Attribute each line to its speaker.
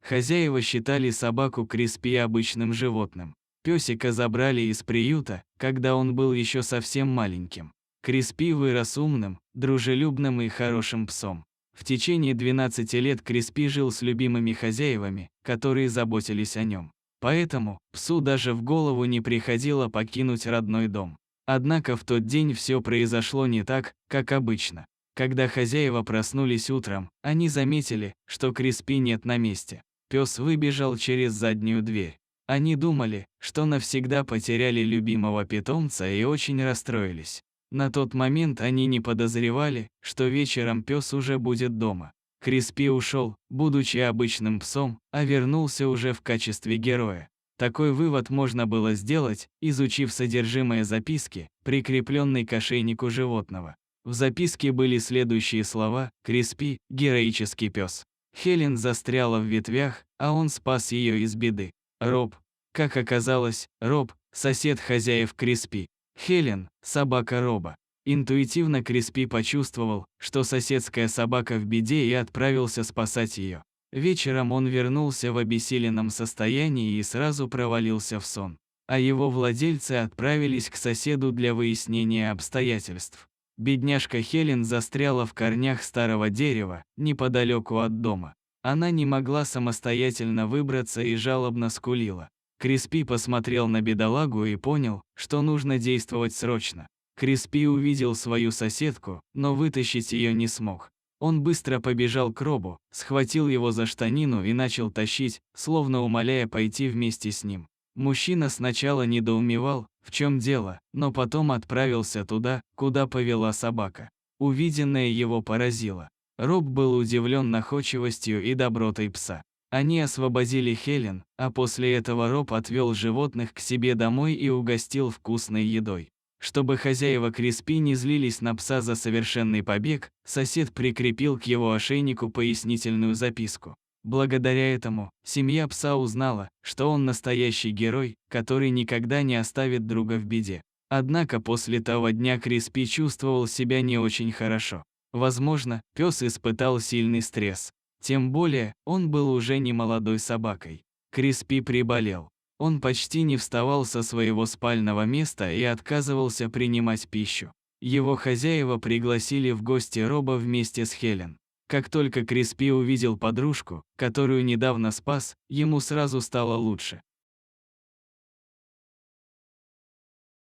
Speaker 1: Хозяева считали собаку Криспи обычным животным. Песика забрали из приюта, когда он был еще совсем маленьким. Криспи вырос умным, дружелюбным и хорошим псом. В течение 12 лет Криспи жил с любимыми хозяевами, которые заботились о нем. Поэтому псу даже в голову не приходило покинуть родной дом. Однако в тот день все произошло не так, как обычно. Когда хозяева проснулись утром, они заметили, что Криспи нет на месте. Пес выбежал через заднюю дверь. Они думали, что навсегда потеряли любимого питомца и очень расстроились. На тот момент они не подозревали, что вечером пес уже будет дома. Криспи ушел, будучи обычным псом, а вернулся уже в качестве героя. Такой вывод можно было сделать, изучив содержимое записки, прикрепленной к ошейнику животного. В записке были следующие слова: «Криспи – героический пес». Хелен застряла в ветвях, а он спас ее из беды. Роб. Как оказалось, Роб – сосед хозяев Криспи. Хелен – собака Роба. Интуитивно Криспи почувствовал, что соседская собака в беде, и отправился спасать ее. Вечером он вернулся в обессиленном состоянии и сразу провалился в сон. А его владельцы отправились к соседу для выяснения обстоятельств. Бедняжка Хелен застряла в корнях старого дерева, неподалеку от дома. Она не могла самостоятельно выбраться и жалобно скулила. Криспи посмотрел на бедолагу и понял, что нужно действовать срочно. Криспи увидел свою соседку, но вытащить ее не смог. Он быстро побежал к Робу, схватил его за штанину и начал тащить, словно умоляя пойти вместе с ним. Мужчина сначала недоумевал, в чем дело, но потом отправился туда, куда повела собака. Увиденное его поразило. Роб был удивлен находчивостью и добротой пса. Они освободили Хелен, а после этого Роб отвел животных к себе домой и угостил вкусной едой. Чтобы хозяева Криспи не злились на пса за совершенный побег, сосед прикрепил к его ошейнику пояснительную записку. Благодаря этому, семья пса узнала, что он настоящий герой, который никогда не оставит друга в беде. Однако после того дня Криспи чувствовал себя не очень хорошо. Возможно, пес испытал сильный стресс. Тем более, он был уже не молодой собакой. Криспи приболел. Он почти не вставал со своего спального места и отказывался принимать пищу. Его хозяева пригласили в гости Роба вместе с Хелен. Как только Криспи увидел подружку, которую недавно спас, ему сразу стало лучше.